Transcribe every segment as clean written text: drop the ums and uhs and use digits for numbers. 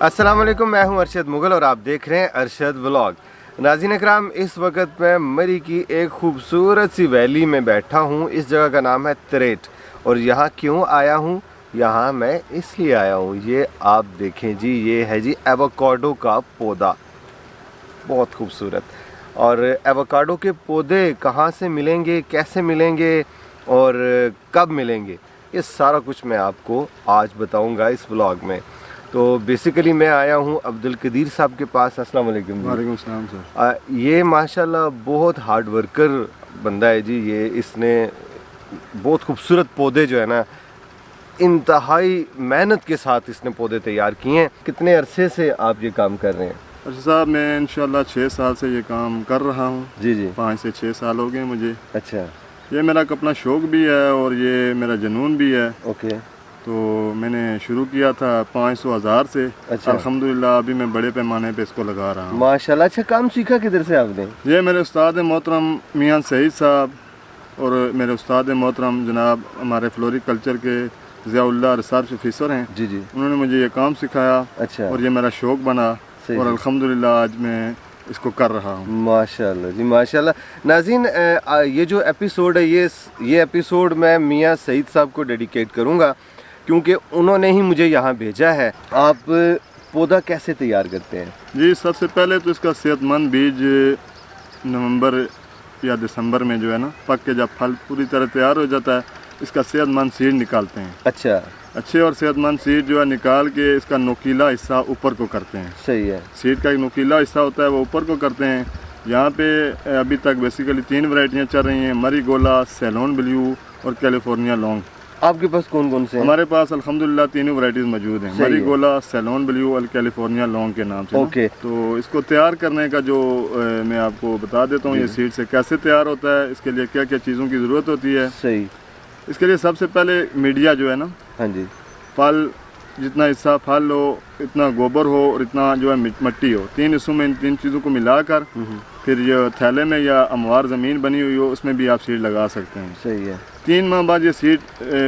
अस्सलाम वालेकुम, मैं हूं अरशद मुगल और आप देख रहे हैं अरशद व्लॉग। नाज़रीन इकराम, इस वक्त मैं मरी की एक खूबसूरत सी वैली में बैठा हूं। इस जगह का नाम है तरेट। और यहाँ क्यों आया हूं? यहाँ मैं इसलिए आया हूं, ये आप देखें जी, ये है जी एवोकाडो का पौधा, बहुत खूबसूरत। और एवोकाडो के पौधे कहाँ से मिलेंगे, कैसे मिलेंगे और कब मिलेंगे, ये सारा कुछ मैं आपको आज बताऊँगा इस व्लॉग में। तो बेसिकली मैं आया हूँ अब्दुल कदीर साहब के पास। अस्सलाम वालेकुम। वालेकुम सलाम सर। ये माशाल्लाह बहुत हार्ड वर्कर बंदा है जी। ये इसने बहुत खूबसूरत पौधे जो है ना, इंतहाई मेहनत के साथ इसने पौधे तैयार किए हैं। कितने अरसे से आप ये काम कर रहे हैं? अच्छा साहब, मैं इंशाल्लाह 6 साल से ये काम कर रहा हूँ। जी जी। 5 से 6 साल हो गए मुझे। अच्छा। ये मेरा अपना शौक़ भी है और ये मेरा जुनून भी है। ओके। तो मैंने शुरू किया था 500,000 से। अच्छा। अल्हम्दुलिल्लाह अभी मैं बड़े पैमाने पे इसको लगा रहा हूँ। माशाल्लाह। अच्छा, काम सीखा किधर से आपने? ये मेरे उस्ताद मोहतरम मियाँ सईद साहब और मेरे उस्ताद मोहतरम जनाब हमारे फ्लोरिकल्चर के ज़ियाउल्लाह रिसर्च ऑफिसर हैं। जी जी। उन्होंने मुझे ये काम सिखाया। अच्छा। और ये मेरा शौक़ बना और अल्हम्दुलिल्लाह आज मैं इसको कर रहा हूँ। माशाल्लाह जी, माशाल्लाह। नाज़रीन, ये जो एपिसोड है, ये एपिसोड मैं मियाँ सईद साहब को डेडिकेट करूँगा, क्योंकि उन्होंने ही मुझे यहाँ भेजा है। आप पौधा कैसे तैयार करते हैं? जी, सबसे पहले तो इसका सेहतमंद बीज नवंबर या दिसंबर में जो है ना, पक के जब फल पूरी तरह तैयार हो जाता है, इसका सेहतमंद सीड निकालते हैं। अच्छा। अच्छे और सेहतमंद सीड जो है निकाल के इसका नोकीला हिस्सा ऊपर को करते हैं। सही है। सीड का एक नोकीला हिस्सा होता है, वो ऊपर को करते हैं। यहाँ पे अभी तक बेसिकली 3 वैरायटियाँ चल रही हैं, मरीगोला, सेलोन ब्लू और कैलिफोर्निया लॉन्ग। आपके पास कौन कौन से हैं? हमारे पास अल्हम्दुलिल्लाह तीनों वैरायटीज़ मौजूद हैं, मरीगोला, सेलोन ब्लू और कैलिफोर्निया लॉन्ग के नाम से। ओके। तो इसको तैयार करने का जो मैं आपको बता देता हूँ, ये सीड से कैसे तैयार होता है, इसके लिए क्या क्या चीज़ों की ज़रूरत होती है। सही। इसके लिए सबसे पहले मीडिया जो है ना, हाँ जी, फल जितना हिस्सा फल हो, इतना गोबर हो और इतना जो है मिट्टी हो, 3 हिस्सों में इन 3 चीज़ों को मिलाकर फिर ये थैले में या हमवार ज़मीन बनी हुई हो, उसमें भी आप सीड लगा सकते हैं। सही है। 3 माह बाद ये सीड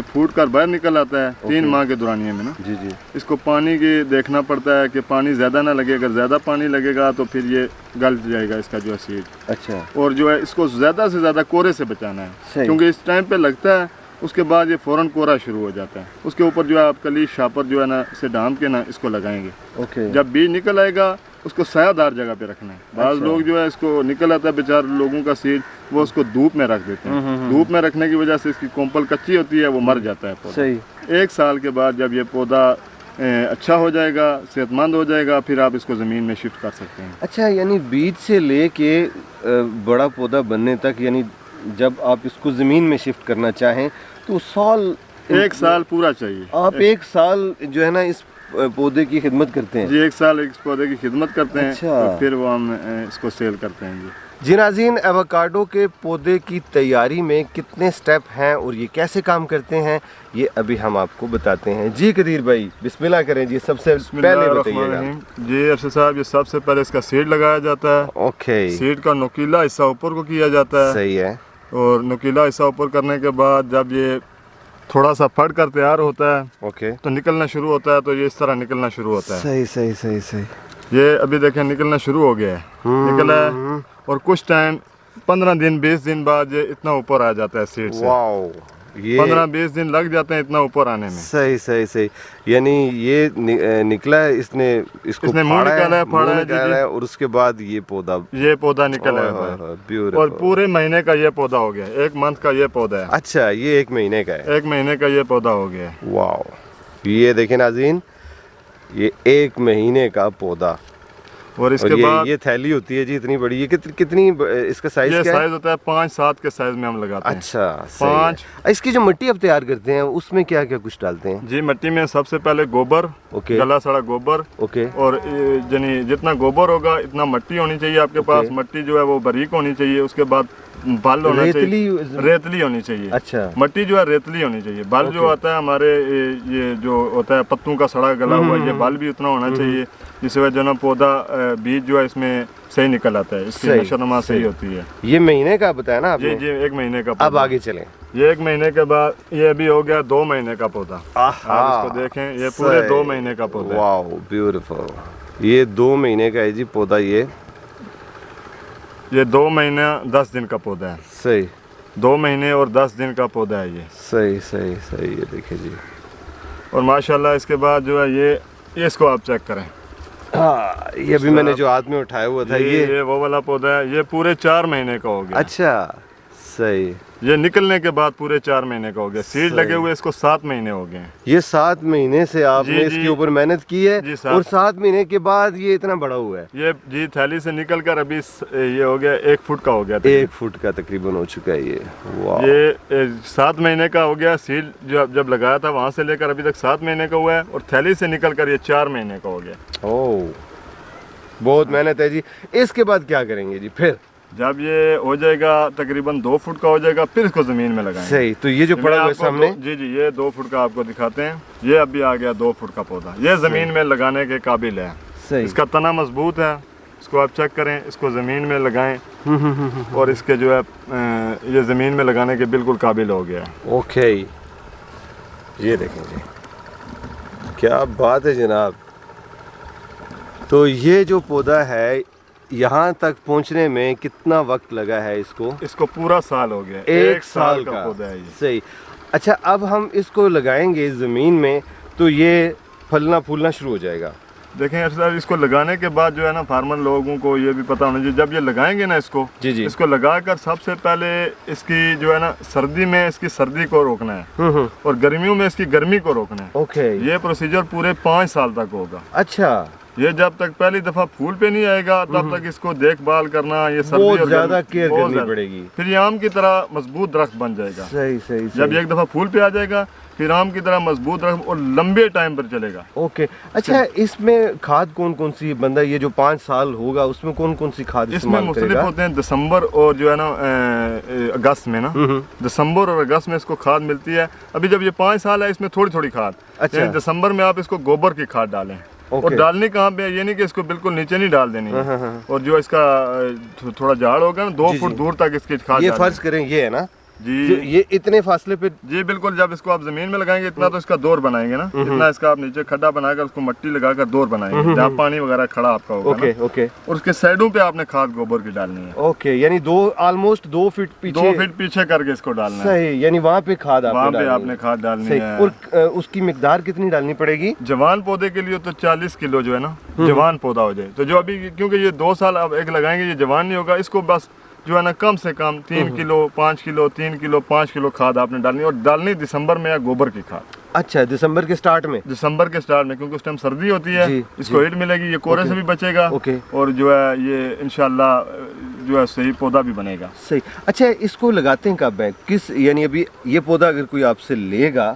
फूट कर बाहर निकल आता है। 3 माह के दौरानिए में ना। जी जी। इसको पानी की देखना पड़ता है कि पानी ज़्यादा ना लगे। अगर ज़्यादा पानी लगेगा तो फिर ये गल जाएगा इसका जो है सीड। अच्छा। और जो है इसको ज़्यादा से ज़्यादा कोरे से बचाना है, क्योंकि इस टाइम पे लगता है, उसके बाद ये फ़ौरन कोरा शुरू हो जाता है। उसके ऊपर जो है आप कली शापर जो है ना से डाम के ना इसको लगाएंगे। ओके। जब बीज निकल आएगा उसको सायादार जगह पे रखना है। बाज़ लोग जो है इसको निकल आता है बेचारे लोगों का सीड, वो उसको धूप में रख देते हैं। धूप में रखने की वजह से इसकी कोंपल कच्ची होती है, वो मर जाता है पौधा। सही। 1 साल के बाद जब ये पौधा अच्छा हो जाएगा, सेहतमंद हो जाएगा, फिर आप इसको ज़मीन में शिफ्ट कर सकते हैं। अच्छा, यानी बीज से लेके बड़ा पौधा बनने तक, यानी जब आप इसको ज़मीन में शिफ्ट करना चाहें तो 1 साल पूरा चाहिए। आप 1 साल जो है ना इस पौधे की खिदमत करते हैं? जी, 1 साल इस पौधे की खिदमत करते हैं। अच्छा। और फिर वो हम इसको सेल करते हैं। जी नाज़रीन, एवोकाडो के पौधे की तैयारी में कितने स्टेप हैं और ये कैसे काम करते हैं, ये अभी हम आपको बताते हैं। जी कदीर भाई, बिस्मिल्लाह करें जी, सबसे पहले बताइएगा। जी अरशद साहब, ये सबसे पहले इसका सीड लगाया जाता है। ओके। सीड का नुकीला हिस्सा ऊपर को किया जाता है। सही है। और नुकीला हिस्सा ऊपर करने के बाद जब ये थोड़ा सा फट कर तैयार होता है, ओके, तो निकलना शुरू होता है। तो ये इस तरह निकलना शुरू होता है। सही सही सही सही। ये अभी देखें निकलना शुरू हो गया है, निकला है। और कुछ टाइम 15 दिन 20 दिन बाद ये इतना ऊपर आ जाता है सीड से। वाओ, ये 15-20 दिन लग जाते हैं इतना ऊपर आने में। सही सही सही। यानी ये निकला है, इसने मुंह निकाला है और उसके बाद ये पौधा निकला है। और पूरे महीने का ये पौधा हो गया, 1 मंथ का ये पौधा है। अच्छा, ये 1 महीने का है? 1 महीने का ये पौधा हो गया है। वाओ, ये देखें नाज़रीन, ये 1 महीने का पौधा। और इसके बाद ये थैली होती है जी इतनी बड़ी। ये कितनी इसका साइज क्या है? साइज होता है 5-7 के साइज में हम लगाते हैं। अच्छा, 5। इसकी जो मिट्टी आप तैयार करते हैं उसमें क्या क्या कुछ डालते हैं? जी, मिट्टी में सबसे पहले गोबर, ओके, गला सड़ा गोबर, ओके। और यानी जितना गोबर होगा इतना मिट्टी होनी चाहिए आपके पास। मिट्टी जो है वो बारीक होनी चाहिए। उसके बाद बल होना चाहिए, रेतली होनी चाहिए। अच्छा, मिट्टी जो है रेतली होनी चाहिए। बल जो आता है हमारे ये जो होता है पत्तों का सड़ा गला हुआ, ये बल भी उतना होना चाहिए, जिससे वह जो ना पौधा बीज जो है इसमें सही निकल आता है, इसकी नशोनुमा सही होती है। ये महीने का बताया ना आपने? जी जी, 1 महीने का। अब आगे चलें। ये 1 महीने के बाद ये अभी हो गया 2 महीने का पौधा। आहा, आप इसको देखें, ये पूरे सही। 2 महीने का पौधा है। Wow beautiful. ये 2 महीने का है जी पौधा। ये 2 महीने 10 दिन का पौधा है। सही 2 महीने और 10 दिन का पौधा है ये। सही सही सही। ये देखिए जी। और माशाल्लाह इसके बाद जो है ये इसको आप चेक करें। हाँ, ये अभी मैंने जो हाथ में उठाया हुआ था ये वो वाला पौधा है, ये पूरे 4 महीने का हो गया। अच्छा सही। ये निकलने के बाद पूरे 4 महीने का हो गया। सीड सही। लगे हुए इसको 7 महीने हो गए। ये 7 महीने से आपने जी, इसके जी। ऊपर मेहनत की है जी, और 7 महीने के बाद ये इतना बड़ा हुआ है। ये जी थैली से निकल कर अभी ये हो गया 1 फुट का हो गया। 1 फुट का तकरीबन हो चुका है ये। वाह। ये 7 महीने का हो गया। सीड जब लगाया था वहां से लेकर अभी तक 7 महीने का हुआ है और थैली से निकल कर ये 4 महीने का हो गया। ओह, बहुत मेहनत है जी। इसके बाद क्या करेंगे जी फिर? जब ये हो जाएगा तकरीबन 2 फुट का हो जाएगा फिर इसको जमीन में लगाएंगे। सही। तो ये जो ये पड़ा मैं हुआ है आपको सामने, जी जी ये 2 फुट का आपको दिखाते हैं। ये अभी आ गया 2 फुट का पौधा। ये जमीन में लगाने के काबिल है। सही। इसका तना मजबूत है। इसको आप चेक करें, इसको ज़मीन में लगाएं और इसके जो है ये ज़मीन में लगाने के बिल्कुल काबिल हो गया है। ओके, ये देखें जी, क्या बात है जनाब। तो ये जो पौधा है यहाँ तक पहुँचने में कितना वक्त लगा है इसको? इसको पूरा साल हो गया। 1 साल का पौधा है ये। सही। अच्छा, अब हम इसको लगाएंगे ज़मीन में तो ये फलना फूलना शुरू हो जाएगा। देखें सर, इसको लगाने के बाद जो है ना, फार्मर लोगों को ये भी पता होना चाहिए, जब ये लगाएंगे ना इसको, जी जी। इसको लगाकर सबसे पहले इसकी जो है ना सर्दी में इसकी सर्दी को रोकना है और गर्मियों में इसकी गर्मी को रोकना है। ओके। ये प्रोसीजर पूरे 5 साल तक होगा। अच्छा, ये जब तक पहली दफा फूल पे नहीं आएगा तब तक इसको देखभाल करना, ये सर्दी बहुत और ज़्यादा गर्मी- केयर बहुत करनी ज़्यादा। पड़ेगी। फिर ये आम की तरह मजबूत दरख्त बन जाएगा। सही सही जब सही। एक दफा फूल पे आ जाएगा फिर आम की तरह मजबूत दरख्त और लंबे टाइम पर चलेगा। ओके। अच्छा, इसमें खाद कौन कौन सी बंदा, ये जो 5 साल होगा उसमें कौन कौन सी खाद इसमें इस्तेमाल मुख्तलिफ करेगा? होते हैं। दिसंबर और जो है ना अगस्त में ना, दिसंबर और अगस्त में इसको खाद मिलती है। अभी जब ये 5 साल है इसमें थोड़ी थोड़ी खाद। अच्छा। यानी दिसंबर में आप इसको गोबर की खाद डालें। ओके। और डालनी कहाँ पे है, ये नहीं कि इसको बिल्कुल नीचे नहीं डाल देनी है। हाँ। और जो इसका थोड़ा झाड़ होगा ना 2 जी, फुट जी। दूर तक इसकी खाद ये डालें। फर्ज करें ये है ना जी जो ये इतने फासले पे? जी बिल्कुल। जब इसको आप जमीन में लगाएंगे इतना तो इसका दौर बनाएंगे ना, इतना इसका आप नीचे खड्डा बनाकर उसको मट्टी लगाकर दौर बनाएंगे जहाँ पानी वगैरह खड़ा आपका होगा ओके ना। ओके और उसके साइडों पे आपने खाद गोबर की डालनी है। ओके। यानी ऑलमोस्ट 2 फीट पीछे। 2 फीट पीछे करके इसको डालना है। सही। यानी वहाँ पे खाद वहाँ पे डालनी आपने है। खाद डालनी सही। है। और उसकी मिकदार कितनी डालनी पड़ेगी? जवान पौधे के लिए तो 40 किलो जो है ना जवान पौधा हो जाए। तो जो अभी क्योंकि ये 2 साल अब एक लगाएंगे ये जवान नहीं होगा, इसको बस जो है ना कम से कम 3 किलो 5 किलो 3 किलो 5 किलो खाद आपने डालनी और डालनी दिसंबर में या गोबर की खाद। अच्छा, दिसंबर के स्टार्ट में? दिसंबर के स्टार्ट में, क्योंकि उस टाइम सर्दी होती है। जी, इसको जी। हीट मिलेगी, ये कोहरे से भी बचेगा ओके। और जो है ये इंशाल्लाह जो है सही पौधा भी बनेगा। सही। अच्छा, इसको लगाते हैं कब है? किस, यानी अभी ये पौधा अगर कोई आपसे लेगा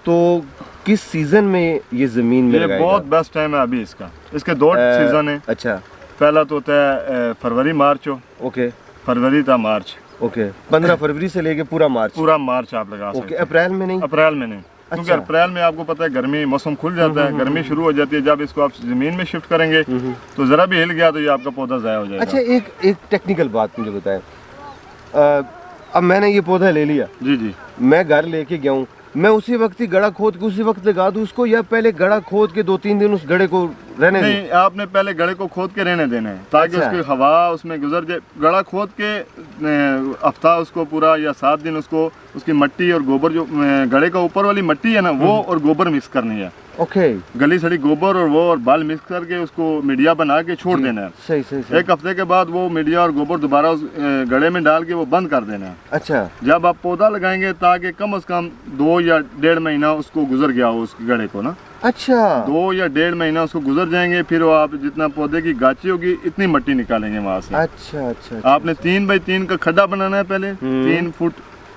तो किस सीजन में ये जमीन में ये लगाएगा? बहुत बेस्ट टाइम है अभी इसका। इसके 2 सीजन है। अच्छा। पहला तो होता है फरवरी मार्च हो। ओके फरवरी था मार्च। ओके। 15 फरवरी से लेके पूरा मार्च? पूरा मार्च आप लगा ओके। सकते अप्रैल में नहीं? हैं। अप्रैल में नहीं, क्योंकि अच्छा। अप्रैल में आपको पता है गर्मी मौसम खुल जाता है, गर्मी शुरू हो जाती है। जब इसको आप जमीन में शिफ्ट करेंगे तो जरा भी हिल गया तो ये आपका पौधा ज़ाया हो जाएगा। अच्छा, एक टेक्निकल बात मुझे बताएं। अब मैंने ये पौधा ले लिया, जी जी। मैं घर लेके गया हूँ, मैं उसी वक्त ही गड़ा खोद के उसी वक्त लगा दूँ उसको, या पहले गड़ा खोद के 2-3 दिन उस गड़े को रहने दूँ? नहीं, आपने पहले गड़े को खोद के रहने देना है ताकि अच्छा। उसकी हवा उसमें गुजर जाए। गड़ा खोद के हफ्ता उसको पूरा या 7 दिन उसको उसकी मट्टी और गोबर जो गड़े का ऊपर वाली मट्टी है ना वो और गोबर मिक्स करनी है। ओके। गली सड़ी गोबर और वो और बाल मिक्स करके उसको मीडिया बना के छोड़ देना है। सही सही सही। 1 हफ्ते के बाद वो मीडिया और गोबर दोबारा उस गड़े में डाल के वो बंद कर देना है। अच्छा। जब आप पौधा लगाएंगे ताकि कम से कम 2 या 1.5 महीना उसको गुजर गया हो उस गड़े को ना। अच्छा। 2 या 1.5 महीना उसको गुजर जाएंगे, फिर वो आप जितना पौधे की गाची होगी इतनी मट्टी निकालेंगे वहाँ से। अच्छा अच्छा। आपने 3 बाई 3 का खड्डा बनाना है पहले, 3 फुट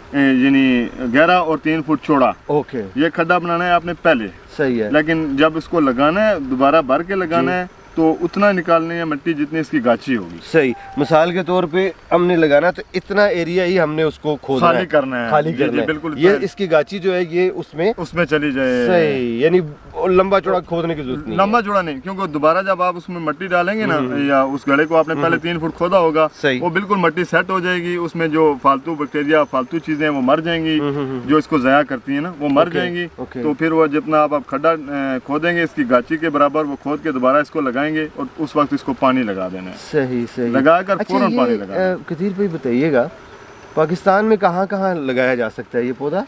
यानी गहरा और 3 फुट चौड़ा। ओके। ये खड्डा बनाना है आपने पहले। सही है। लेकिन जब इसको लगाना है दोबारा भर के लगाना है तो उतना निकालनी है मिट्टी जितनी इसकी गाची होगी। सही, मिसाल के तौर पे हमने लगाना तो इतना एरिया ही हमने उसको खोदना खाली करना है, खाली जी, करना है। बिल्कुल ये इसकी गाची जो है ये उसमें चली जाए। सही, यानी लंबा चौड़ा खोदने की जरूरत नहीं लंबा चौड़ा नहीं, क्योंकि दोबारा जब आप उसमें मिट्टी डालेंगे ना, या उस गड्ढे को आपने पहले 3 फुट खोदा होगा, सही। वो बिल्कुल मिट्टी सेट हो जाएगी, उसमें जो फालतू बैक्टीरिया फालतू चीजें वो मर जाएंगी, जो इसको ज़ाया करती है ना वो मर जाएंगी। तो फिर वो जितना आप खड्डा खोदेंगे इसकी गाची के बराबर, वो खोद के दोबारा इसको लगाएंगे और उस वक्त इसको पानी लगा देना है। सही सही, लगाकर फौरन पानी लगाना। कदीर भाई बताइएगा, पाकिस्तान में कहाँ कहाँ लगाया जा सकता है ये पौधा?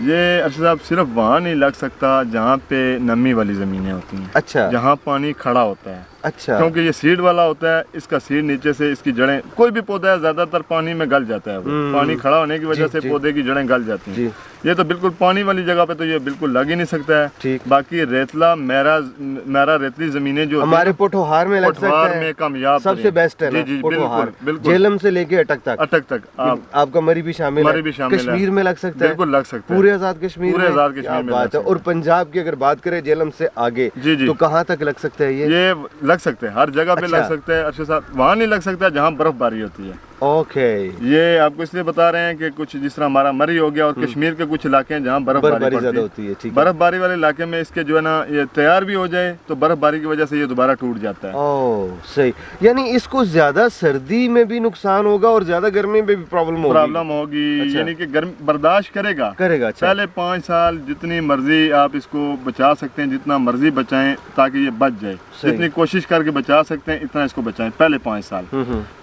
ये अर्शद साहब सिर्फ वहाँ नहीं लग सकता जहाँ पे नमी वाली ज़मीनें होती हैं। अच्छा, जहाँ पानी खड़ा होता है। अच्छा, क्योंकि ये सीड वाला होता है, इसका सीड नीचे से इसकी जड़ें, कोई भी पौधा है ज्यादातर पानी में गल जाता है, वो पानी खड़ा होने की वजह से पौधे की जड़ें गल जाती हैं। ये तो बिल्कुल पानी वाली जगह पे तो ये बिल्कुल लग ही नहीं सकता है। ठीक। बाकी रेतला मेरा रेतली जमीनें जो हमारे पोठोहार में लग सकता है, में कामयाब सबसे बेस्ट है ना, जी, पोठोहार, बिल्कुल। झेलम से लेके अटक तक आपका मरी भी शामिल है, कश्मीर में लग सकता है, बिल्कुल लग सकता है, पूरे आजाद कश्मीर पूरे आजाद कश्मीर में बात है। और पंजाब की अगर बात करें झेलम से आगे, तो कहाँ तक लग सकता है ये लग सकते हैं, हर जगह पे लग सकते हैं। अर्शद साहब वहाँ नहीं लग सकता जहाँ बर्फबारी होती है। ओके, ये आपको इसलिए बता रहे हैं कि कुछ जिस तरह हमारा मरी हो गया और कश्मीर के कुछ इलाके हैं जहाँ बर्फबारी ज्यादा होती है। बर्फबारी वाले इलाके में इसके जो है ना ये तैयार भी हो जाए तो बर्फबारी की वजह से ये दोबारा टूट जाता है। ओह सही, यानी इसको ज्यादा सर्दी में भी नुकसान होगा और ज्यादा गर्मी में भी प्रॉब्लम होगी। अच्छा। यानी कि गर्म बर्दाश्त करेगा। अच्छा। पहले 5 साल जितनी मर्जी आप इसको बचा सकते हैं, जितना मर्जी बचाएं ताकि ये बच जाए, जितनी कोशिश करके बचा सकते हैं इतना इसको बचाएं पहले 5 साल।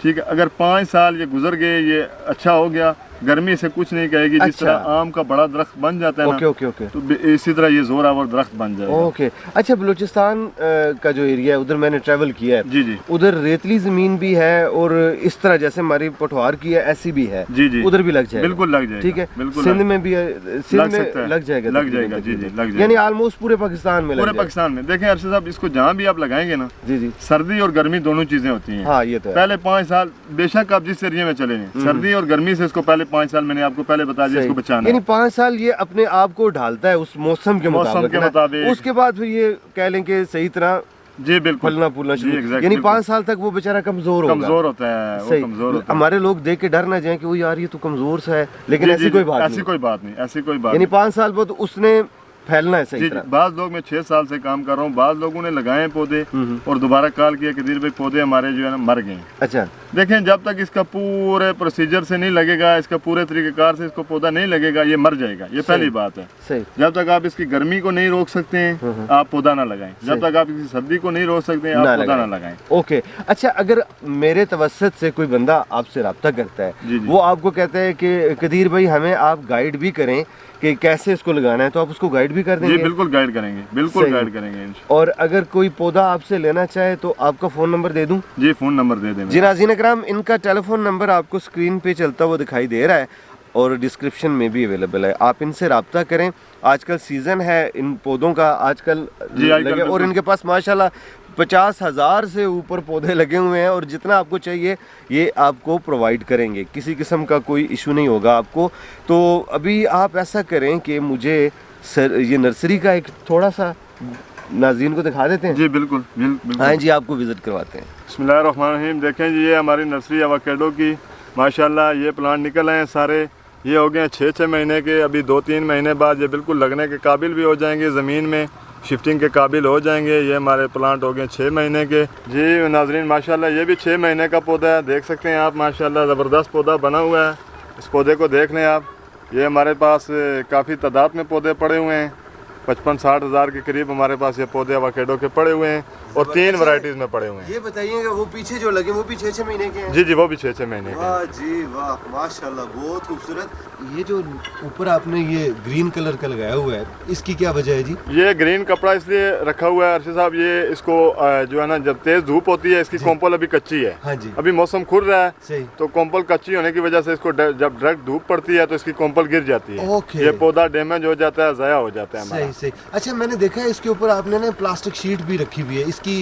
ठीक है, अगर 5 साल ये गुजर गए, ये अच्छा हो गया, गर्मी से कुछ नहीं कहेगी। जिस तरह आम का बड़ा दरख्त बन जाता है ना, तो इसी तरह ये जोरावर दरख्त बन जाएगा। ओके, अच्छा, बलूचिस्तान का जो एरिया है उधर मैंने ट्रैवल किया है। जी, उधर रेतली जमीन भी है और इस तरह जैसे हमारी पठवार की है ऐसी भी है। जी, उधर भी लग जाएगा, बिल्कुल लग जाएगा। ठीक है, बिल्कुल सिंध में भी सिंध में लग जाएगा। जी, यानी ऑलमोस्ट पूरे पाकिस्तान में, पूरे पाकिस्तान में। देखें अर्शद साहब, इसको जहाँ भी आप लगाएंगे ना, जी, सर्दी और गर्मी दोनों चीजें होती हैं। हाँ, ये तो है। पहले 5 साल बेशक आप जिस एरिया में चले जाएं, सर्दी और गर्मी से इसको पहले 5 साल मैंने आपको पहले बता दिया इसको बचाना। यानी 5 साल ये अपने आप को ढालता है उस मौसम के मुताबिक। उसके बाद फिर ये कह लें कि सही तरह जी बिल्कुल फलना फूलना शुरू, यानी 5 साल तक वो बेचारा कमजोर होता है, वो कमजोर होता है। हमारे लोग देख के डर ना जाए कि वो यार ये तो कमजोर सा है, लेकिन ऐसी कोई बात नहीं, यानी 5 साल बाद उसने फैलना है सही तरह। बाज़ लोग, मैं 6 साल से काम कर रहा हूँ, बाज़ लोगों ने लगाए पौधे और दोबारा कॉल किया कि कदीर भाई पौधे हमारे जो है ना मर गए। अच्छा, देखें जब तक इसका पूरे प्रोसीजर से नहीं लगेगा, इसका पूरे तरीकेकार से इसको पौधा नहीं लगेगा, ये मर जाएगा। ये पहली बात है। सही। जब तक आप इसकी गर्मी को नहीं रोक सकते हैं आप पौधा ना लगाएं, जब तक आप इसकी सर्दी को नहीं रोक सकते हैं आप पौधा ना लगाएं। ओके, अच्छा, अगर मेरे तवस्सुत से कोई बंदा आपसे रब्ता करता है, वो आपको कहता है कि कदीर भाई हमें आप गाइड भी करें कि कैसे इसको लगाना है, तो आप उसको गाइड भी कर देंगे? जी बिल्कुल गाइड करेंगे, बिल्कुल गाइड करेंगे। और अगर कोई पौधा आपसे लेना चाहे तो आपका फ़ोन नंबर दे दूं? जी, फ़ोन नंबर दे दें। जी नाज़रीन इकराम, इनका टेलीफोन नंबर आपको स्क्रीन पे चलता हुआ दिखाई दे रहा है और डिस्क्रिप्शन में भी अवेलेबल है। आप इनसे रब्ता करें। आजकल सीज़न है इन पौधों का, आजकल लगे, और इनके पास माशाल्लाह 50,000 से ऊपर पौधे लगे हुए हैं और जितना आपको चाहिए ये आपको प्रोवाइड करेंगे, किसी किस्म का कोई इशू नहीं होगा आपको। तो अभी आप ऐसा करें कि मुझे सर ये नर्सरी का एक थोड़ा सा नाज़रीन को दिखा देते हैं। जी बिल्कुल बिल्कुल। हाँ जी, आपको विज़िट करवाते हैं। बिस्मिल्लाहिर्रहमानिर्रहीम। देखें जी, ये हमारी नर्सरी एवोकाडो की माशाल्लाह ये प्लांट निकल आए हैं सारे। ये हो गए 6-6 महीने के, अभी 2-3 महीने बाद ये बिल्कुल लगने के काबिल भी हो जाएंगे, ज़मीन में शिफ्टिंग के काबिल हो जाएंगे। ये हमारे प्लांट हो गए 6 महीने के। जी नाज़रीन माशाल्लाह ये भी 6 महीने का पौधा है, देख सकते हैं आप, माशाल्लाह ज़बरदस्त पौधा बना हुआ है। इस पौधे को देख लें आप। ये हमारे पास काफ़ी तादाद में पौधे पड़े हुए हैं, 55-60 हज़ार के करीब हमारे पास ये पौधे एवोकाडो के पड़े हुए हैं और 3 वैरायटीज़ में पड़े हुए हैं। ये बताइएगा वो पीछे जो लगे वो भी 6-6 महीने के हैं? जी, वो भी 6-6 महीने के। वाह जी वाह, माशाल्लाह, बहुत खूबसूरत। ये जो ऊपर आपने ये ग्रीन कलर का लगाया हुआ है, इसकी क्या वजह है जी? ये ग्रीन कपड़ा इसलिए रखा हुआ है अर्शद साहब, ये इसको जो है ना, जब तेज धूप होती है, इसकी कोम्पल अभी कच्ची है। हाँ जी, अभी मौसम खुल रहा है, सही, तो कोम्पल कच्ची होने की वजह से इसको जब डायरेक्ट धूप पड़ती है तो इसकी कोम्पल गिर जाती है। ये पौधा डैमेज हो जाता है, ज़ाया हो जाता है हमारा। सही सही। अच्छा, मैंने देखा है इसके ऊपर आपने ना प्लास्टिक शीट भी रखी हुई है, इसकी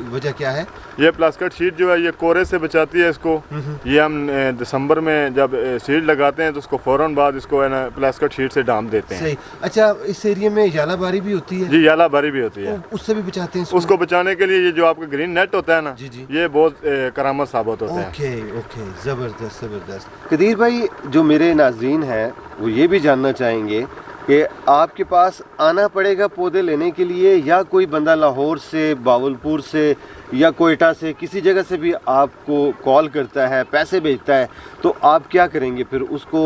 वजह क्या है? ये प्लास्टिक शीट जो है ये कोरे से बचाती है इसको। ये हम दिसंबर में जब सीड लगाते हैं तो उसको फ़ौरन बाद इसको है ना प्लास्टिक शीट से ढांप देते हैं। सही। अच्छा, इस एरिया में यालाबारी भी होती है? जी, यालाबारी भी होती है। उससे भी बचाते हैं इसको? उसको बचाने के लिए ये जो आपका ग्रीन नेट होता है ना, जी जी, ये बहुत करामत साबित होता है। ओके ओके, ज़बरदस्त ज़बरदस्त। कदीर भाई, जो मेरे नाजरीन हैं वो ये भी जानना चाहेंगे कि आपके पास आना पड़ेगा पौधे लेने के लिए, या कोई बंदा लाहौर से, बावलपुर से या कोयटा से, किसी जगह से भी आपको कॉल करता है, पैसे भेजता है, तो आप क्या करेंगे फिर? उसको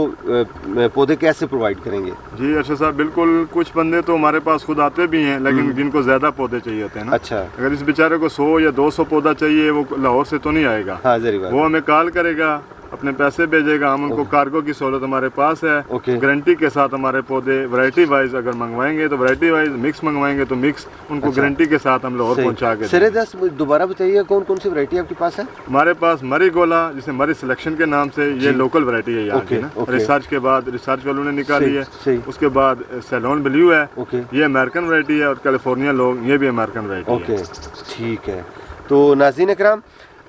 पौधे कैसे प्रोवाइड करेंगे? जी अर्शद साहब, बिल्कुल। कुछ बंदे तो हमारे पास खुद आते भी हैं, लेकिन जिनको ज़्यादा पौधे चाहिए होते हैं ना। अच्छा। अगर इस बेचारे को 100 या 200 पौधा चाहिए, वो लाहौर से तो नहीं आएगा। हाँ, जरी बात। वो हमें कॉल करेगा, अपने पैसे भेजेगा, हम उनको कार्गो की सहूलत हमारे पास है। ओके। गारंटी के साथ हमारे पौधे वैरायटी वाइज अगर मंगवाएंगे तो वैरायटी वाइज, मिक्स मंगवाएंगे तो मिक्स, उनको अच्छा। गारंटी के साथ हम लाहौर पहुंचा के सर दस दोबारा बताइए, कौन कौन सी वैरायटी आपके पास है? हमारे पास मरी गोला, जिसे मरी सिलेक्शन के नाम से, ये लोकल वैरायटी है यहाँ की ना। ओके। रिसर्च के बाद रिसर्च वालों ने निकाली है। सही। उसके बाद सैलोन ब्लू है, ओके। ये अमेरिकन वैरायटी है, और कैलिफोर्निया लोग, ये भी अमेरिकन वैरायटी है। ओके, ठीक है। तो नाज़रीन इकराम,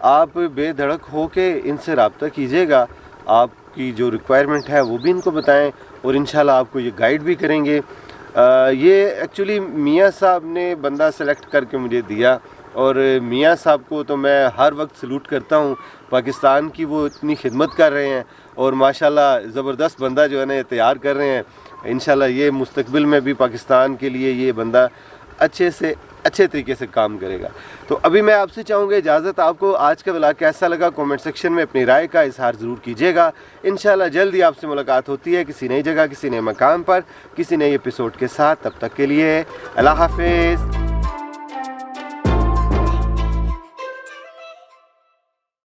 आप बेधड़क हो के इनसे रब्ता कीजिएगा, आपकी जो रिक्वायरमेंट है वो भी इनको बताएं, और इंशाल्लाह आपको ये गाइड भी करेंगे। ये एक्चुअली मियाँ साहब ने बंदा सेलेक्ट करके मुझे दिया, और मियाँ साहब को तो मैं हर वक्त सलूट करता हूँ। पाकिस्तान की वो इतनी खिदमत कर रहे हैं, और माशाल्लाह ज़बरदस्त बंदा जो है ना ये तैयार कर रहे हैं। इंशाल्लाह ये मुस्तकबिल में भी पाकिस्तान के लिए ये बंदा अच्छे से अच्छे तरीके से काम करेगा। तो अभी मैं आपसे चाहूँगा इजाज़त। आपको आज का व्लॉग कैसा लगा कमेंट सेक्शन में अपनी राय का इजहार ज़रूर कीजिएगा। इंशाल्लाह जल्दी आपसे मुलाकात होती है किसी नई जगह, किसी नए मकाम पर, किसी नए एपिसोड के साथ। तब तक के लिए अल्लाह हाफिज़।